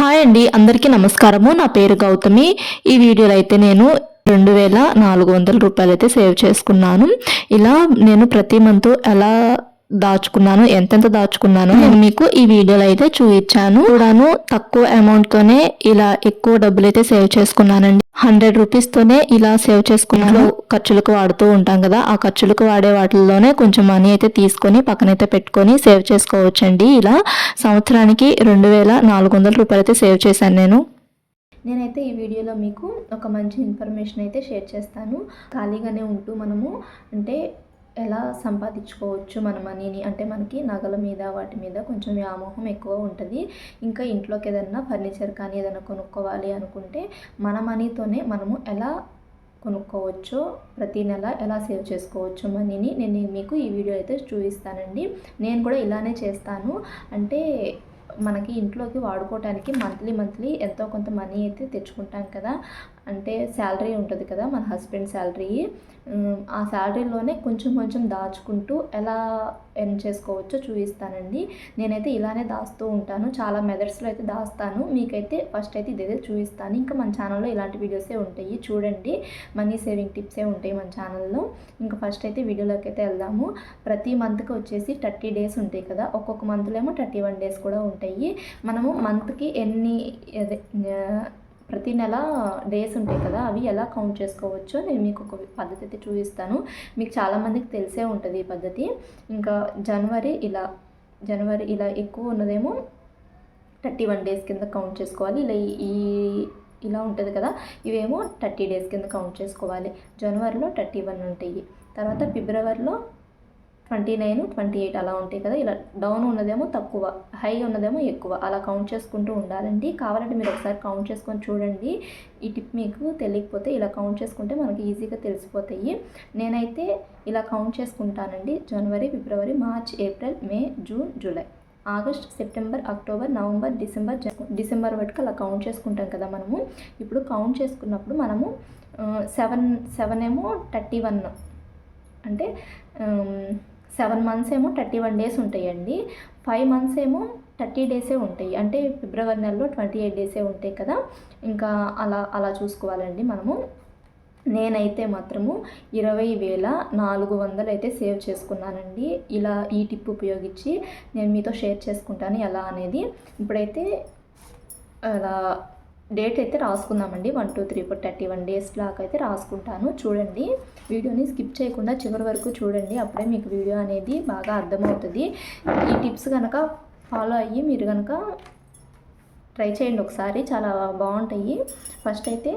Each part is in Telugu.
హాయ్ అండి, అందరికీ నమస్కారము. నా పేరు గౌతమి. ఈ వీడియోలో అయితే నేను 2400 రూపాయలు అయితే సేవ్ చేసుకున్నాను. ఇలా నేను ప్రతి మంత్ ఎలా దాచుకున్నాను, ఎంతెంత దాచుకున్నాను నేను మీకు ఈ వీడియోలో అయితే చూపించాను. కూడాను తక్కువ అమౌంట్తోనే ఇలా ఎక్కువ డబ్బులు అయితే సేవ్ చేసుకున్నానండి. 100 రూపీస్తోనే ఇలా సేవ్ చేసుకున్నాను. ఖర్చులకు వాడుతూ ఉంటాం కదా, ఆ ఖర్చులకు వాడే వాటిల్లోనే కొంచెం మనీ అయితే తీసుకొని పక్కనైతే పెట్టుకొని సేవ్ చేసుకోవచ్చండి. ఇలా సంవత్సరానికి 2400 రూపాయలు అయితే సేవ్ చేశాను నేనైతే ఈ వీడియోలో మీకు ఒక మంచి ఇన్ఫర్మేషన్ అయితే షేర్ చేస్తాను. ఖాళీగానే ఉంటూ మనము అంటే ఎలా సంపాదించుకోవచ్చు మన మనీని, అంటే మనకి నగల మీద వాటి మీద కొంచెం వ్యామోహం ఎక్కువ ఉంటుంది. ఇంకా ఇంట్లోకి ఏదైనా ఫర్నిచర్ కానీ ఏదైనా కొనుక్కోవాలి అనుకుంటే మన మనీతోనే మనము ఎలా కొనుక్కోవచ్చో, ప్రతి నెల ఎలా సేవ్ చేసుకోవచ్చు మనీని నేను మీకు ఈ వీడియో అయితే చూపిస్తానండి. నేను కూడా ఇలానే చేస్తాను. అంటే మనకి ఇంట్లోకి వాడుకోవటానికి మంత్లీ ఎంతో కొంత మనీ అయితే తెచ్చుకుంటాం కదా, అంటే శాలరీ ఉంటుంది కదా మన హస్బెండ్ శాలరీ, ఆ శాలరీలోనే కొంచెం దాచుకుంటూ ఎలా ఎర్న్ చేసుకోవచ్చో చూపిస్తానండి. నేనైతే ఇలానే దాస్తూ ఉంటాను, చాలా మెథడ్స్లో అయితే దాస్తాను. మీకైతే ఫస్ట్ అయితే ఇదైతే చూపిస్తాను. ఇంకా మన ఛానల్లో ఇలాంటి వీడియోసే ఉంటాయి, చూడండి. మనీ సేవింగ్ టిప్సే ఉంటాయి మన ఛానల్లో. ఇంకా ఫస్ట్ అయితే వీడియోలోకి అయితే వెళ్దాము. ప్రతి మంత్కి వచ్చేసి 30 డేస్ ఉంటాయి కదా, ఒక్కొక్క మంత్లో ఏమో 31 డేస్ కూడా ఉంటాయి. మనము మంత్కి ఎన్ని ప్రతి నెల డేస్ ఉంటాయి కదా, అవి ఎలా కౌంట్ చేసుకోవచ్చో నేను మీకు ఒక పద్ధతి అయితే చూపిస్తాను. మీకు చాలామందికి తెలిసే ఉంటుంది ఈ పద్ధతి. ఇంకా జనవరి ఇలా ఎక్కువ ఉన్నదేమో 31 డేస్ కింద కౌంట్ చేసుకోవాలి. ఇలా ఉంటుంది కదా, ఇవేమో 30 డేస్ కింద కౌంట్ చేసుకోవాలి. జనవరిలో 31 ఉంటాయి, తర్వాత ఫిబ్రవరిలో 29, 28 అలా ఉంటాయి కదా. ఇలా డౌన్ ఉన్నదేమో తక్కువ, హై ఉన్నదేమో ఎక్కువ, అలా కౌంట్ చేసుకుంటూ ఉండాలండి. కావాలంటే మీరు ఒకసారి కౌంట్ చేసుకొని చూడండి. ఈ టిప్ మీకు తెలియకపోతే ఇలా కౌంట్ చేసుకుంటే మనకి ఈజీగా తెలిసిపోతాయి. నేనైతే ఇలా కౌంట్ చేసుకుంటానండి. జనవరి, ఫిబ్రవరి, March, April, May, June, July, August, September, October, November, December వరకు అలా కౌంట్ చేసుకుంటాం కదా మనము. ఇప్పుడు కౌంట్ చేసుకున్నప్పుడు మనము 7 ఏమో 31, అంటే 7 మంత్స్ ఏమో 31 డేస్ ఉంటాయండి. 5 మంత్స్ ఏమో 30 డేసే ఉంటాయి, అంటే ఫిబ్రవరి నెలలో 28 డేసే ఉంటాయి కదా. ఇంకా అలా చూసుకోవాలండి మనము. నేనైతే మాత్రము 20,400 అయితే సేవ్ చేసుకున్నానండి. ఇలా ఈ టిప్ ఉపయోగించి నేను మీతో షేర్ చేసుకుంటాను ఎలా అనేది. ఇప్పుడైతే అలా డేట్ అయితే రాసుకుందామండి. 1, 2, 3, 4, 31 డేస్ లాగా అయితే రాసుకుంటాను. చూడండి, వీడియోని స్కిప్ చేయకుండా చివరి వరకు చూడండి, అప్పుడే మీకు వీడియో అనేది బాగా అర్థమవుతుంది. ఈ టిప్స్ కనుక ఫాలో అయ్యి మీరు కనుక ట్రై చేయండి ఒకసారి, చాలా బాగుంటాయి. ఫస్ట్ అయితే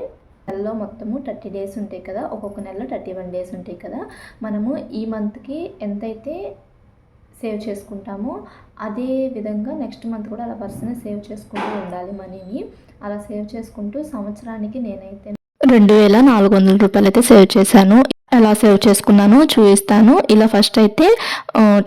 నెలలో మొత్తము 30 డేస్ ఉంటాయి కదా, ఒక్కొక్క నెలలో 31 డేస్ ఉంటాయి కదా. మనము ఈ మంత్కి ఎంతైతే సేవ్ చేసుకుంటామో అదే విధంగా నెక్స్ట్ మంత్ కూడా అలా పర్సనే సేవ్ చేసుకుంటూ ఉండాలి మనీని. అలా సేవ్ చేసుకుంటూ సంవత్సరానికి నేనైతే 2400 రూపాయలు అయితే సేవ్ చేశాను. ఎలా సేవ్ చేసుకున్నానో చూపిస్తాను. ఇలా ఫస్ట్ అయితే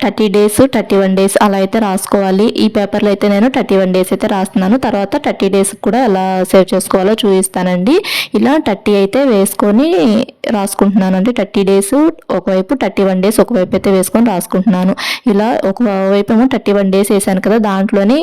30 డేస్, 31 డేస్ అలా అయితే రాసుకోవాలి. ఈ పేపర్లో అయితే నేను 31 డేస్ అయితే రాస్తున్నాను. తర్వాత 30 డేస్ కూడా ఎలా సేవ్ చేసుకోవాలో చూపిస్తానండి. ఇలా 30 అయితే వేసుకొని రాసుకుంటున్నాను. అంటే 30 డేస్ ఒకవైపు, 31 డేస్ ఒకవైపు అయితే వేసుకొని రాసుకుంటున్నాను. ఇలా ఒకవైపు ఏమో 31 డేస్ వేసాను కదా, దాంట్లోని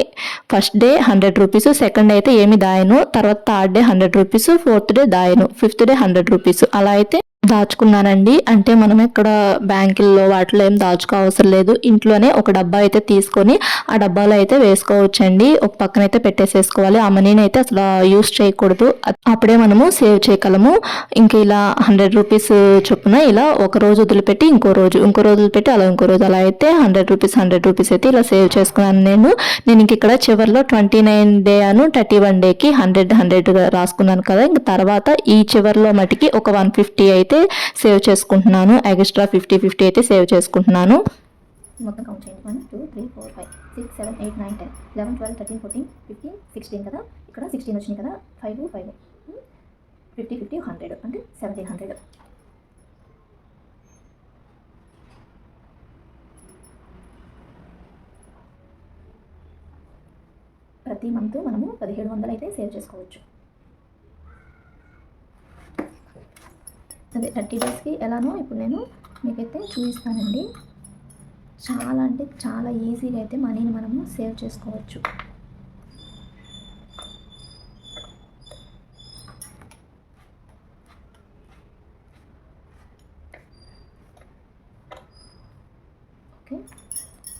ఫస్ట్ డే 100 రూపీస్, సెకండ్ అయితే ఏమి దాయను, తర్వాత third day 100 rupees, fourth day దాయను, ఫిఫ్త్ డే 100 రూపీస్ అలా అయితే దాచుకున్నానండి. అంటే మనం ఇక్కడ బ్యాంకుల్లో వాటిలో ఏం దాచుకో అవసరం లేదు. ఇంట్లోనే ఒక డబ్బా అయితే తీసుకొని ఆ డబ్బాలో అయితే వేసుకోవచ్చండి. ఒక పక్కన అయితే పెట్టేసేసుకోవాలి. ఆ మనీని అయితే అసలు యూస్ చేయకూడదు, అప్పుడే మనము సేవ్ చేయగలము. ఇంక ఇలా 100 రూపీస్ చొప్పున ఇలా ఒక రోజు వదిలిపెట్టి ఇంకో రోజు వదిలిపెట్టి అలా ఇంకో రోజు అలా అయితే 100 రూపీస్ అయితే ఇలా సేవ్ చేసుకున్నాను నేను ఇంక ఇక్కడ చివరిలో 29 డే అను 31 డేకి 100 రాసుకున్నాను కదా. ఇంక తర్వాత ఈ చివరిలో మటుకి ఒక 150 అయితే సేవ్ చేసుకుంటున్నాను. ఎక్స్ట్రా 50 అయితే సేవ్ చేసుకుంటున్నాను. మొత్తం కౌంట్ చేయండి. 1, 2, 3, 4, 5, 6, 7, 8, 9, 10, 11, 12, 13, 14, 15, 16 కదా. ఇక్కడ 16 వచ్చినాయి కదా, 5, 50, 100 అంటే 1700. ప్రతి మంత్ మనము 1700 అయితే సేవ్ చేసుకోవచ్చు. అదే 30 డేస్కి ఎలానో ఇప్పుడు నేను మీకైతే చూపిస్తానండి. చాలా అంటే చాలా ఈజీగా అయితే మనీని మనము సేవ్ చేసుకోవచ్చు.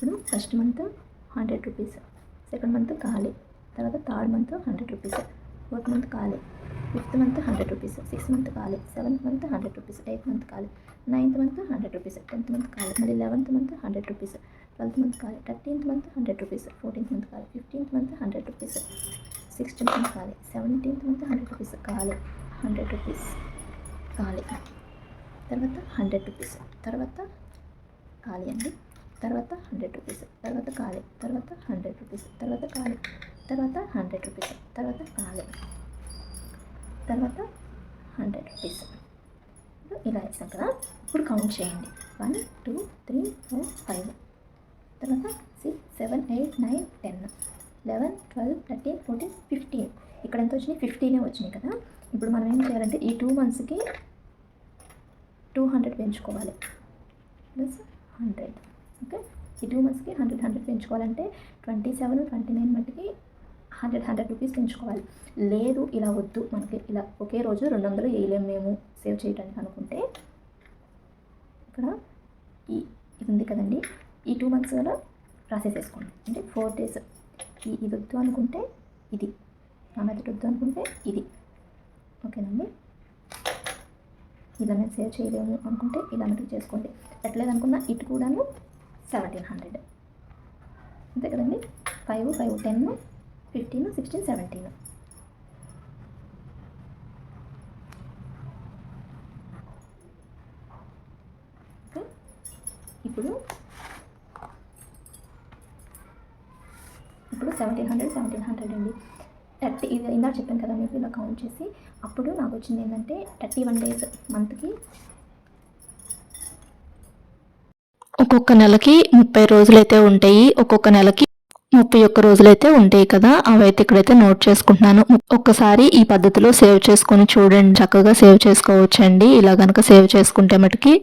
ఇప్పుడు first month 100 rupees, second month ఖాళీ, తర్వాత third month 100 rupees, fourth month ఖాళీ, fifth month 100 rupees, sixth month ఖాళీ, seventh month 100 rupees, eighth month ఖాళీ, ninth month 100 rupees, 10th month ఖాళీ, మళ్ళీ 11th month 100 rupees, 12th month ఖాళీ, 13th month 100 rupees, 14th month ఖాళీ, 15th month 100 rupees, 16th month ఖాళీ, 17th మంత్ 100 రూపీస్ ఖాళీ, 100 రూపీస్ ఖాళీ, తర్వాత 100 రూపీస్, తర్వాత ఖాళీ అండి, తర్వాత 100 రూపీస్, తర్వాత ఖాళీ, తర్వాత 100 రూపీస్, తర్వాత ఖాళీ, తర్వాత 100 రూపీస్, తర్వాత ఖాళీ, తర్వాత 100 రూపీస్. ఇలా వేసాం కదా. ఇప్పుడు కౌంట్ చేయండి. 1 2 3 4 5, తర్వాత 6 7 8 9 10 11 12 13 14 15. ఇక్కడ ఎంత వచ్చినాయి? 15 వచ్చినాయి కదా. ఇప్పుడు మనం ఏం చేయాలంటే ఈ 2 monthsకి 200 పెంచుకోవాలి ప్లస్ 100. ఓకే, ఈ 2 monthsకి 100 పెంచుకోవాలంటే 27 29 మట్టికి 100 రూపీస్ పెంచుకోవాలి. లేదు ఇలా వద్దు, మనకి ఇలా ఒకే రోజు 200 వేయలేము మేము సేవ్ చేయడానికి అనుకుంటే, ఇక్కడ ఇది ఉంది కదండి, ఈ 2 months గల రాసేసేసుకోండి. అంటే 4 days ఇది వద్దు అనుకుంటే ఇది, ఆ మెథడ్ వద్దు అనుకుంటే ఇది. ఓకేనండి, ఇలా నేను సేవ్ చేయలేము అనుకుంటే ఇలా మెథడ్ చేసుకోండి. పెట్టలేదనుకున్నా ఇటు కూడాను 1700. అంతే కదండి. 5 5 10 15 16 17. ఓకే, ఇప్పుడు 1700 అండి. 30 ఇది ఇందాక చెప్పాను కదా మీకు, ఇలా కౌంట్ చేసి అప్పుడు నాకు వచ్చింది ఏంటంటే 31 days మంత్కి. ఒక్కొక్క నెలకి 30 రోజులైతే ఉంటాయి, ఒక్కొక్క నెలకి 31 రోజులైతే ఉంటాయి కదా. అవైతే ఇక్కడైతే నోట్ చేసుకుంటున్నాను. ఒక్కసారి ఈ పద్ధతిలో సేవ్ చేసుకొని చూడండి, చక్కగా సేవ్ చేసుకోవచ్చండి. ఇలా కనుక సేవ్ చేసుకుంటే మటుకి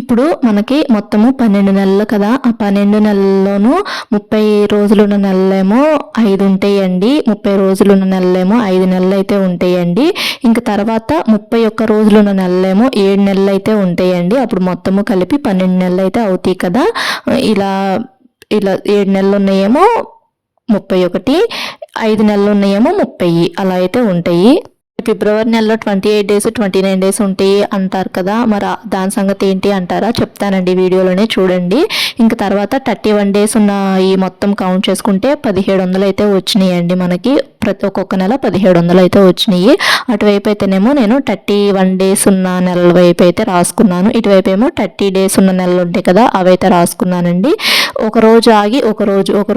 ఇప్పుడు మనకి మొత్తము 12 నెలలు కదా. ఆ 12 నెలల్లోనూ 30 రోజులున్న నెలలేమో 5 ఉంటాయండి, 30 రోజులున్న నెలలేమో 5 నెలలు అయితే ఉంటాయండి. ఇంకా తర్వాత 31 రోజులున్న నెలలేమో 7 నెలలు అయితే ఉంటాయండి. అప్పుడు మొత్తము కలిపి 12 నెలలు అయితే అవుతాయి కదా. ఇలా 7 నెలలు ఉన్నాయేమో 31, 5 నెలలు ఉన్నాయేమో 30, అలా అయితే ఉంటాయి. ఫిబ్రవరి నెలలో 28 days 29 days ఉంటాయి అంటారు కదా, మరి దాని సంగతి ఏంటి అంటారా? చెప్తానండి, వీడియోలోనే చూడండి. ఇంకా తర్వాత 31 days ఉన్న ఈ మొత్తం కౌంట్ చేసుకుంటే 1700 అయితే వచ్చినాయండి మనకి. ఒక్కొక్క నెల 1700 అయితే వచ్చినాయి. అటువైపు అయితేనేమో నేను 31 days ఉన్న నెలల వైపు అయితే రాసుకున్నాను, ఇటువైపు ఏమో 30 days ఉన్న నెలలు ఉంటాయి కదా, అవైతే రాసుకున్నానండి. ఒక రోజు ఆగి ఒక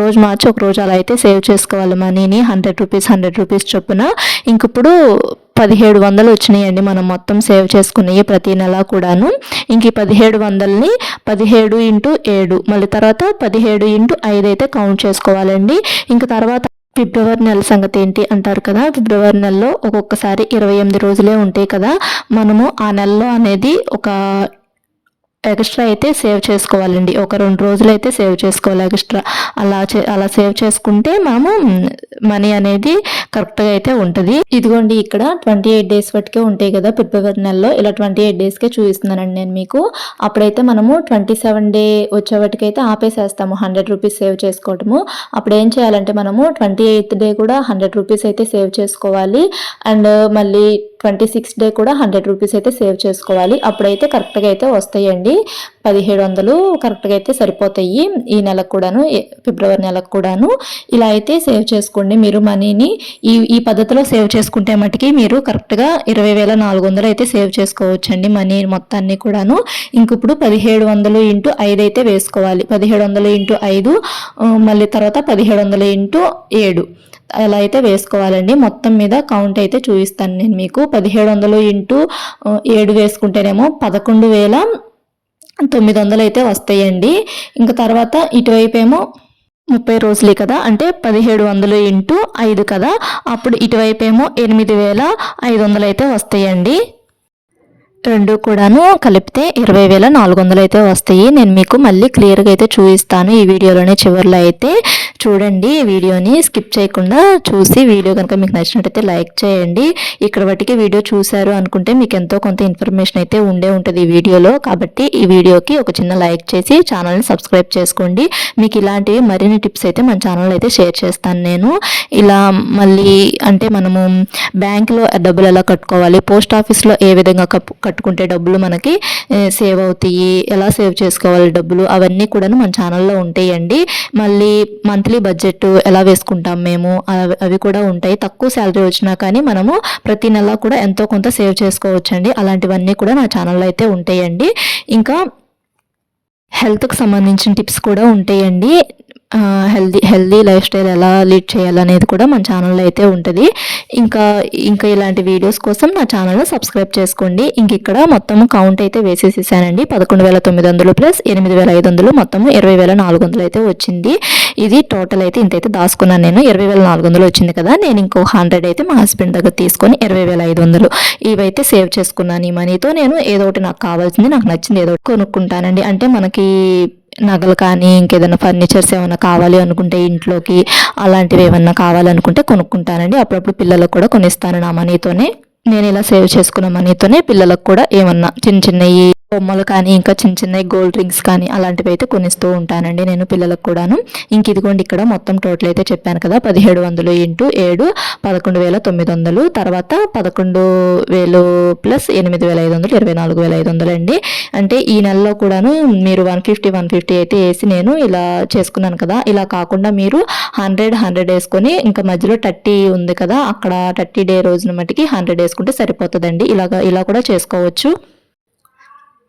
రోజు మార్చి ఒక రోజు అలా అయితే సేవ్ చేసుకోవాలి మనీని. 100 రూపీస్ చొప్పున. ఇంక ఇప్పుడు 1700 వచ్చినాయండి మనం మొత్తం సేవ్ చేసుకున్నాయి ప్రతి నెల కూడాను. ఇంక ఈ 1700ని 17 × 7 మళ్ళీ తర్వాత 17 × 5 అయితే కౌంట్ చేసుకోవాలండి. ఇంక తర్వాత ఫిబ్రవరి నెల సంగతి ఏంటి అంటారు కదా. ఫిబ్రవరి నెలలో ఒక్కొక్కసారి 28 రోజులే ఉంటాయి కదా. మనము ఆ నెలలో అనేది ఒక ఎక్స్ట్రా అయితే సేవ్ చేసుకోవాలండి. ఒక 2 రోజులు అయితే సేవ్ చేసుకోవాలి ఎక్స్ట్రా. అలా సేవ్ చేసుకుంటే మనము మనీ అనేది కరెక్ట్గా అయితే ఉంటుంది. ఇదిగోండి, ఇక్కడ 28 days వరకే ఉంటాయి కదా ఫిబ్రవరి నెలలో. ఇలా 28 daysకే చూపిస్తున్నానండి నేను మీకు. అప్పుడైతే మనము 27 day వచ్చేవాటికైతే ఆపేసేస్తాము 100 రూపీస్ సేవ్ చేసుకోవటము. అప్పుడు ఏం చేయాలంటే మనము 28th day కూడా 100 రూపీస్ అయితే సేవ్ చేసుకోవాలి. అండ్ మళ్ళీ 26th day కూడా 100 రూపీస్ అయితే సేవ్ చేసుకోవాలి. అప్పుడైతే కరెక్ట్గా అయితే వస్తాయండి. 1700 కరెక్ట్గా అయితే సరిపోతాయి ఈ నెలకు కూడాను, ఫిబ్రవరి నెలకు కూడాను. ఇలా అయితే సేవ్ చేసుకోండి మీరు మనీని. ఈ పద్ధతిలో సేవ్ చేసుకుంటే మటుకి మీరు కరెక్ట్గా 20,400 అయితే సేవ్ చేసుకోవచ్చండి మనీ మొత్తాన్ని కూడాను. ఇంక ఇప్పుడు 1700 × 5 అయితే వేసుకోవాలి. 1700 × 5 మళ్ళీ తర్వాత 1700 × 7 అలా అయితే వేసుకోవాలండి. మొత్తం మీద కౌంట్ అయితే చూపిస్తాను నేను మీకు. 1700 × 7 వేసుకుంటేనేమో 11,900 అయితే వస్తాయండి. ఇంకా తర్వాత ఇటువైపు ఏమో 30 రోజులే కదా, అంటే 1700 × 5 కదా, అప్పుడు ఇటువైపు ఏమో 8,500 అయితే వస్తాయండి. రెండు కూడాను కలిపితే 20,400 అయితే వస్తాయి. నేను మీకు మళ్ళీ క్లియర్గా అయితే చూపిస్తాను ఈ వీడియోలోనే చివరిలో అయితే. చూడండి వీడియోని స్కిప్ చేయకుండా చూసి వీడియో కనుక మీకు నచ్చినట్టయితే లైక్ చేయండి. ఇక్కడ బట్టికి వీడియో చూశారు అనుకుంటే మీకు ఎంతో కొంత ఇన్ఫర్మేషన్ అయితే ఉంటుంది ఈ వీడియోలో. కాబట్టి ఈ వీడియోకి ఒక చిన్న లైక్ చేసి ఛానల్ని సబ్స్క్రైబ్ చేసుకోండి. మీకు ఇలాంటివి మరిన్ని టిప్స్ అయితే మన ఛానల్ అయితే షేర్ చేస్తాను నేను. ఇలా మళ్ళీ అంటే మనము బ్యాంకులో డబ్బులు ఎలా కట్టుకోవాలి, పోస్ట్ ఆఫీస్లో ఏ విధంగా కట్టుకుంటే డబ్బులు మనకి సేవ్ అవుతాయి, ఎలా సేవ్ చేసుకోవాలి డబ్బులు, అవన్నీ కూడా మన ఛానల్లో ఉంటాయండి. మళ్ళీ మంత్లీ బడ్జెట్ ఎలా వేసుకుంటాం మేము అవి కూడా ఉంటాయి. తక్కువ శాలరీ వచ్చినా కానీ మనము ప్రతి నెల కూడా ఎంతో కొంత సేవ్ చేసుకోవచ్చండి. అలాంటివన్నీ కూడా నా ఛానల్లో అయితే ఉంటాయండి. ఇంకా హెల్త్కి సంబంధించిన టిప్స్ కూడా ఉంటాయండి. హెల్దీ లైఫ్ స్టైల్ ఎలా లీడ్ చేయాలనేది కూడా మన ఛానల్లో అయితే ఉంటుంది. ఇంకా ఇలాంటి వీడియోస్ కోసం నా ఛానల్ని సబ్స్క్రైబ్ చేసుకోండి. ఇక్కడ మొత్తం కౌంట్ అయితే వేసేసేసానండి. 11,900 ప్లస్ 8,500 మొత్తము 20,400 అయితే వచ్చింది. ఇది టోటల్ అయితే ఇంతైతే దాచుకున్నాను నేను. 20,400 వచ్చింది కదా, నేను ఇంకో 100 అయితే మా హస్బెండ్ దగ్గర తీసుకొని 20,500 ఇవైతే సేవ్ చేసుకున్నాను. ఈ మనీతో నేను ఏదో ఒకటి నాకు కావాల్సింది, నాకు నచ్చింది ఏదో ఒకటి కొనుక్కుంటానండి. అంటే మనకి నగలు కానీ ఇంకేదైనా ఫర్నిచర్స్ ఏమైనా కావాలి అనుకుంటే ఇంట్లోకి అలాంటివి ఏమన్నా కావాలనుకుంటే కొనుక్కుంటానండి. అప్పుడప్పుడు పిల్లలకు కూడా కొనిస్తాను నా మనీతోనే. నేను ఇలా సేవ్ చేసుకున్న మనీతోనే పిల్లలకు కూడా ఏమన్నా చిన్నవి బొమ్మలు కానీ ఇంకా చిన్న గోల్డ్ రింగ్స్ కానీ అలాంటివి అయితే కొనిస్తూ ఉంటానండి నేను పిల్లలకు కూడాను. ఇదిగోండి ఇక్కడ మొత్తం టోటల్ అయితే చెప్పాను కదా, 1,700 × 7 11,900, తర్వాత 11,000 ప్లస్ 8,500 24,500 అండి. అంటే ఈ నెలలో కూడాను మీరు 150 అయితే వేసి నేను ఇలా చేసుకున్నాను కదా. ఇలా కాకుండా మీరు 100 వేసుకొని ఇంకా మధ్యలో 30 ఉంది కదా, అక్కడ 30 డే రోజున మటుకి 100 వేసుకుంటే సరిపోతుందండి. ఇలా కూడా చేసుకోవచ్చు.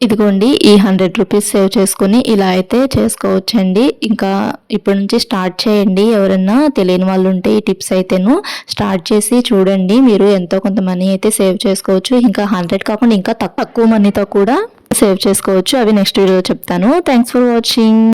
ఇదిగోండి ఈ 100 రూపీస్ సేవ్ చేసుకుని ఇలా అయితే చేసుకోవచ్చండి. ఇంకా ఇప్పటి నుంచి స్టార్ట్ చేయండి. ఎవరైనా తెలియని వాళ్ళు ఉంటే ఈ టిప్స్ అయితేను స్టార్ట్ చేసి చూడండి. మీరు ఎంతో కొంత మనీ అయితే సేవ్ చేసుకోవచ్చు. ఇంకా 100 కాకుండా ఇంకా తక్కువ మనీతో కూడా సేవ్ చేసుకోవచ్చు. అవి నెక్స్ట్ వీడియోలో చెప్తాను. Thanks for watching.